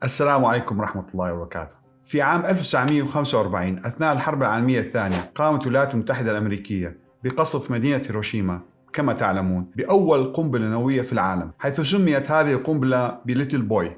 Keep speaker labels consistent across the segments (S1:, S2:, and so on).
S1: السلام عليكم ورحمة الله وبركاته. في عام 1945 أثناء الحرب العالمية الثانية قامت الولايات المتحدة الأمريكية بقصف مدينة هيروشيما كما تعلمون بأول قنبلة نووية في العالم، حيث سميت هذه القنبلة بليتل بوي.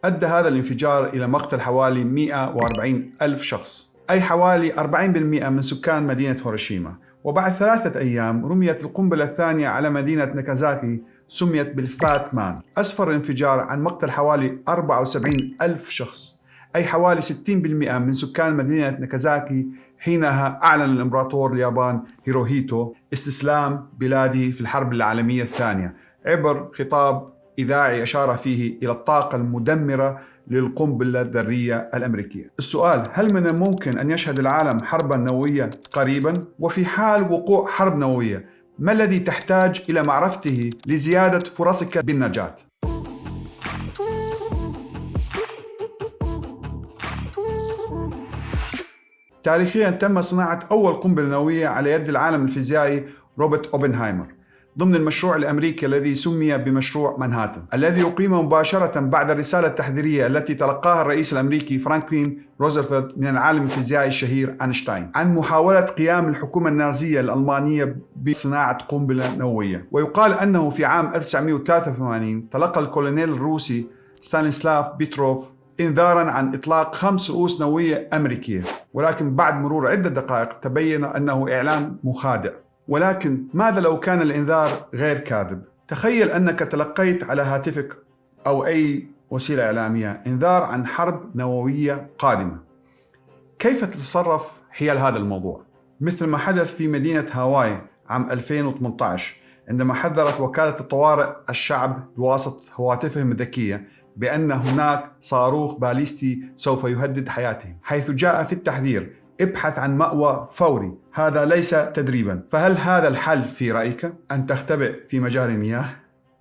S1: أدى هذا الانفجار إلى مقتل حوالي 140 ألف شخص، أي حوالي 40% من سكان مدينة هيروشيما. وبعد 3 أيام رميت القنبلة الثانية على مدينة ناكازاكي، سميت بالفات مان. أسفر الانفجار عن مقتل حوالي 74 ألف شخص، أي حوالي 60% من سكان مدينة ناكازاكي. حينها أعلن الإمبراطور اليابان هيروهيتو استسلام بلاده في الحرب العالمية الثانية عبر خطاب إذاعي أشار فيه إلى الطاقة المدمرة للقنبلة الذرية الأمريكية. السؤال: هل من الممكن أن يشهد العالم حربا نووية قريبا؟ وفي حال وقوع حرب نووية، ما الذي تحتاج إلى معرفته لزيادة فرصك بالنجاة؟ تاريخيا تم صناعة أول قنبلة نووية على يد العالم الفيزيائي روبرت أوبنهايمر ضمن المشروع الأمريكي الذي سمي بمشروع مانهاتن، الذي أقيم مباشرة بعد الرسالة التحذيرية التي تلقاها الرئيس الأمريكي فرانكلين روزفلت من العالم الفيزيائي الشهير أينشتاين عن محاولة قيام الحكومة النازية الألمانية بصناعة قنبلة نووية. ويقال أنه في عام 1983 تلقى الكولونيل الروسي ستانيسلاف بيتروف إنذاراً عن إطلاق 5 رؤوس نووية أمريكية، ولكن بعد مرور عدة دقائق تبين أنه إعلان مخادع. ولكن ماذا لو كان الإنذار غير كاذب؟ تخيل أنك تلقيت على هاتفك أو أي وسيلة إعلامية إنذار عن حرب نووية قادمة. كيف تتصرف حيال هذا الموضوع؟ مثل ما حدث في مدينة هاواي عام 2018 عندما حذرت وكالة الطوارئ الشعب بواسطة هواتفهم الذكية بأن هناك صاروخ باليستي سوف يهدد حياتهم، حيث جاء في التحذير: ابحث عن مأوى فوري، هذا ليس تدريبا. فهل هذا الحل في رأيك؟ أن تختبئ في مجاري المياه؟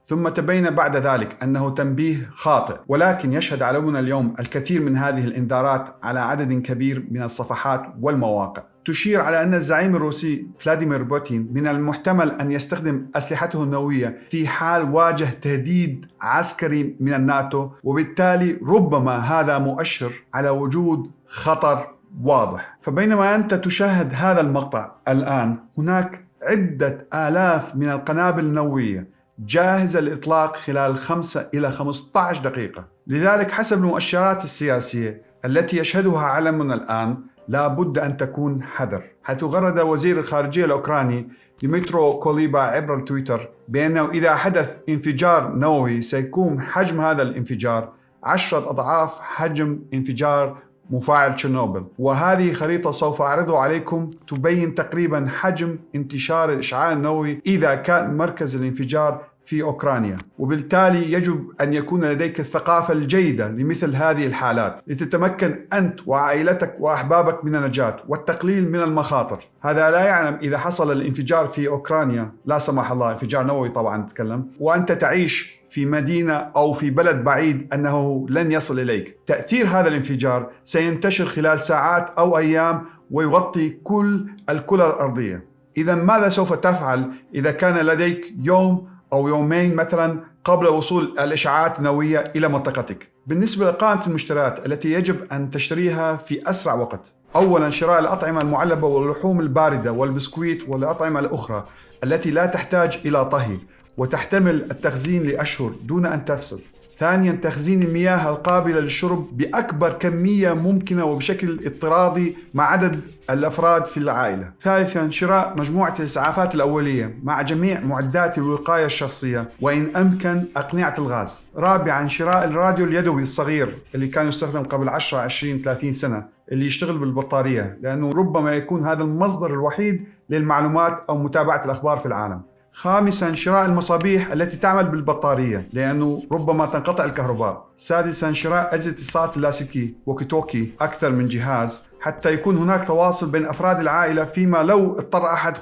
S1: ثم تبين بعد ذلك أنه تنبيه خاطئ. ولكن يشهد عالمنا اليوم الكثير من هذه الإنذارات على عدد كبير من الصفحات والمواقع تشير على أن الزعيم الروسي فلاديمير بوتين من المحتمل أن يستخدم أسلحته النووية في حال واجه تهديد عسكري من الناتو، وبالتالي ربما هذا مؤشر على وجود خطر واضح. فبينما أنت تشاهد هذا المقطع الآن، هناك عدة آلاف من القنابل النووية جاهزة للإطلاق خلال 5 إلى 15 دقيقة. لذلك حسب المؤشرات السياسية التي يشهدها عالمنا الآن، لا بد أن تكون حذر، حيث غرد وزير الخارجية الأوكراني ديمترو كوليبا عبر تويتر بأنه إذا حدث انفجار نووي سيكون حجم هذا الانفجار 10 أضعاف حجم انفجار مفاعل تشيرنوبل. وهذه خريطة سوف أعرضها عليكم تبين تقريبا حجم انتشار الإشعاع النووي إذا كان مركز الانفجار في أوكرانيا. وبالتالي يجب أن يكون لديك الثقافة الجيدة لمثل هذه الحالات لتتمكن أنت وعائلتك وأحبابك من النجاة والتقليل من المخاطر. هذا لا يعلم إذا حصل الانفجار في أوكرانيا، لا سمح الله، انفجار نووي طبعا نتكلم، وأنت تعيش في مدينة أو في بلد بعيد، أنه لن يصل إليك. تأثير هذا الانفجار سينتشر خلال ساعات أو أيام ويغطي كل الكرة الأرضية. إذا ماذا سوف تفعل إذا كان لديك يوم أو يومين مثلا قبل وصول الإشعاعات النووية إلى منطقتك؟ بالنسبة لقائمة المشتريات التي يجب أن تشتريها في أسرع وقت: أولا، شراء الأطعمة المعلبة واللحوم الباردة والبسكويت والأطعمة الأخرى التي لا تحتاج إلى طهي وتحتمل التخزين لأشهر دون أن تفسد. ثانيا، تخزين المياه القابلة للشرب بأكبر كمية ممكنة وبشكل اضطراري مع عدد الأفراد في العائلة. ثالثا، شراء مجموعة الإسعافات الأولية مع جميع معدات الوقاية الشخصية وإن أمكن أقنعة الغاز. رابعا، شراء الراديو اليدوي الصغير اللي كان يستخدم قبل 10 20 30 سنة، اللي يشتغل بالبطارية، لأنه ربما يكون هذا المصدر الوحيد للمعلومات أو متابعة الأخبار في العالم. خامساً، شراء المصابيح التي تعمل بالبطارية، لأنه ربما تنقطع الكهرباء. سادساً، شراء أجهزة الاتصالات اللاسلكي وكي أكثر من جهاز حتى يكون هناك تواصل بين أفراد العائلة فيما لو اضطر أحد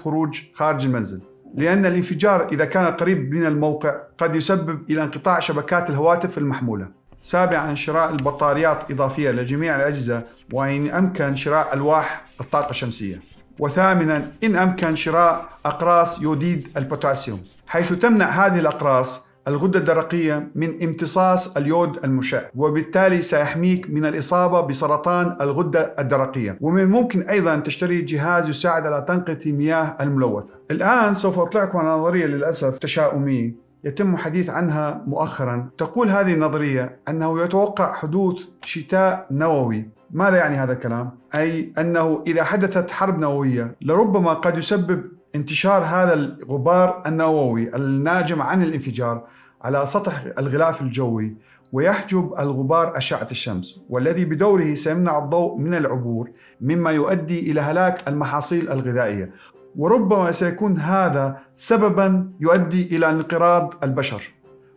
S1: خارج المنزل، لأن الانفجار إذا كان قريب من الموقع قد يسبب إلى انقطاع شبكات الهواتف المحمولة. سابعاً، شراء البطاريات إضافية لجميع الأجهزة وإن أمكن شراء ألواح الطاقة الشمسية. وثامناً، إن أمكن شراء أقراص يوديد البوتاسيوم، حيث تمنع هذه الأقراص الغدة الدرقية من امتصاص اليود المشع، وبالتالي سيحميك من الإصابة بسرطان الغدة الدرقية. ومن الممكن أيضا تشتري جهاز يساعد على تنقية المياه الملوثة. الآن سوف أطلعكم على نظرية للأسف تشاؤمية يتم الحديث عنها مؤخرا. تقول هذه النظرية أنه يتوقع حدوث شتاء نووي. ماذا يعني هذا الكلام؟ أي أنه إذا حدثت حرب نووية لربما قد يسبب انتشار هذا الغبار النووي الناجم عن الانفجار على سطح الغلاف الجوي، ويحجب الغبار أشعة الشمس، والذي بدوره سيمنع الضوء من العبور، مما يؤدي إلى هلاك المحاصيل الغذائية. وربما سيكون هذا سبباً يؤدي إلى انقراض البشر.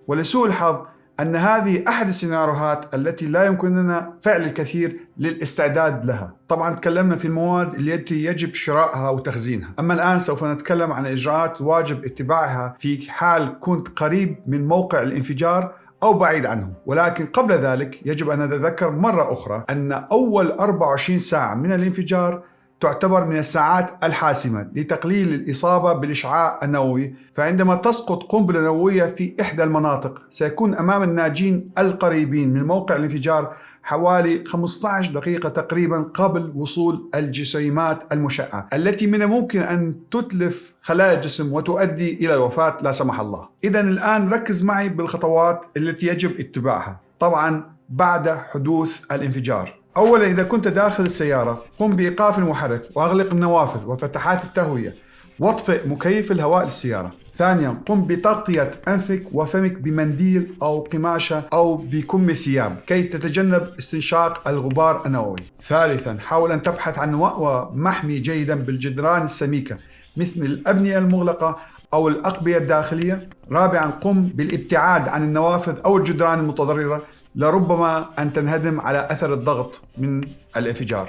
S1: ولسوء الحظ أن هذه أحد السيناريوهات التي لا يمكننا فعل الكثير للاستعداد لها. طبعاً تكلمنا في المواد التي يجب شرائها وتخزينها، أما الآن سوف نتكلم عن إجراءات واجب اتباعها في حال كنت قريب من موقع الانفجار أو بعيد عنه. ولكن قبل ذلك يجب أن نتذكر مرة أخرى أن أول 24 ساعة من الانفجار تعتبر من الساعات الحاسمة لتقليل الإصابة بالإشعاع النووي. فعندما تسقط قنبلة نووية في إحدى المناطق سيكون أمام الناجين القريبين من موقع الانفجار حوالي 15 دقيقة تقريبا قبل وصول الجسيمات المشعة التي من الممكن أن تتلف خلايا الجسم وتؤدي إلى الوفاة لا سمح الله. إذن الآن ركز معي بالخطوات التي يجب اتباعها طبعا بعد حدوث الانفجار. أولا، إذا كنت داخل السيارة قم بإيقاف المحرك وأغلق النوافذ وفتحات التهوية واطفئ مكيف الهواء للسيارة. ثانيا، قم بتغطية أنفك وفمك بمنديل أو قماشة أو بكم ثياب كي تتجنب استنشاق الغبار النووي. ثالثا، حاول أن تبحث عن مأوى محمي جيدا بالجدران السميكة مثل الأبنية المغلقة أو الأقبية الداخلية. رابعا، قم بالابتعاد عن النوافذ أو الجدران المتضررة لربما أن تنهدم على أثر الضغط من الانفجار.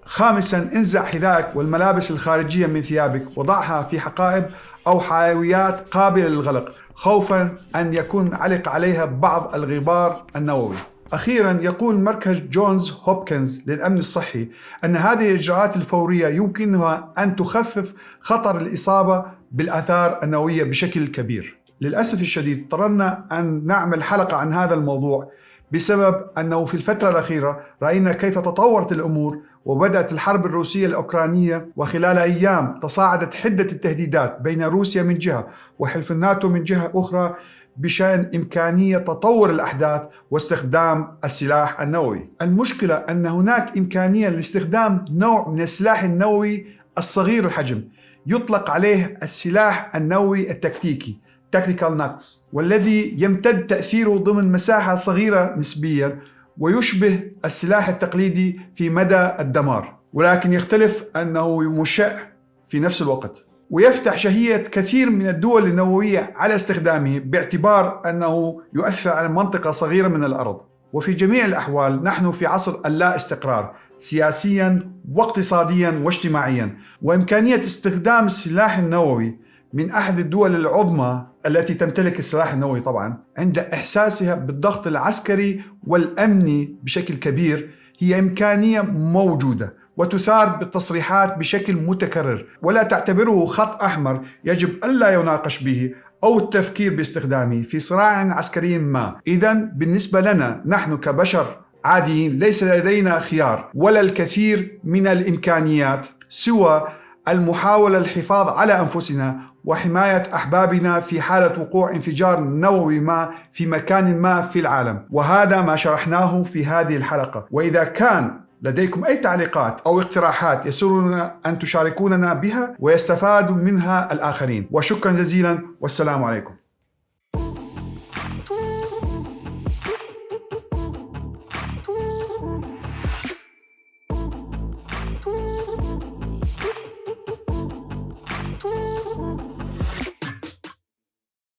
S1: خامسا، انزع حذائك والملابس الخارجية من ثيابك وضعها في حقائب أو حاويات قابلة للغلق خوفا أن يكون علق عليها بعض الغبار النووي. أخيرا، يقول مركز جونز هوبكنز للأمن الصحي أن هذه الإجراءات الفورية يمكنها أن تخفف خطر الإصابة بالآثار النووية بشكل كبير. للأسف الشديد اضطررنا أن نعمل حلقة عن هذا الموضوع بسبب أنه في الفترة الأخيرة رأينا كيف تطورت الأمور وبدأت الحرب الروسية الأوكرانية، وخلال أيام تصاعدت حدة التهديدات بين روسيا من جهة وحلف الناتو من جهة أخرى بشأن إمكانية تطور الأحداث واستخدام السلاح النووي. المشكلة أن هناك إمكانية لاستخدام نوع من السلاح النووي الصغير الحجم يطلق عليه السلاح النووي التكتيكي Tactical Nucs، والذي يمتد تأثيره ضمن مساحة صغيرة نسبيا ويشبه السلاح التقليدي في مدى الدمار، ولكن يختلف أنه مشع في نفس الوقت. ويفتح شهية كثير من الدول النووية على استخدامه باعتبار أنه يؤثر على منطقة صغيرة من الأرض. وفي جميع الأحوال نحن في عصر اللا استقرار سياسيا واقتصاديا واجتماعيا، وإمكانية استخدام السلاح النووي من أحد الدول العظمى التي تمتلك السلاح النووي طبعا عند إحساسها بالضغط العسكري والأمني بشكل كبير هي إمكانية موجودة وتثار بالتصريحات بشكل متكرر، ولا تعتبره خط أحمر يجب ألا يناقش به أو التفكير باستخدامه في صراع عسكري ما. إذن بالنسبة لنا نحن كبشر عاديين ليس لدينا خيار ولا الكثير من الإمكانيات سوى المحاولة الحفاظ على أنفسنا وحماية أحبابنا في حالة وقوع انفجار نووي ما في مكان ما في العالم. وهذا ما شرحناه في هذه الحلقة. وإذا كان لديكم أي تعليقات أو اقتراحات يسرنا أن تشاركوننا بها ويستفاد منها الآخرين. وشكرا جزيلا والسلام عليكم.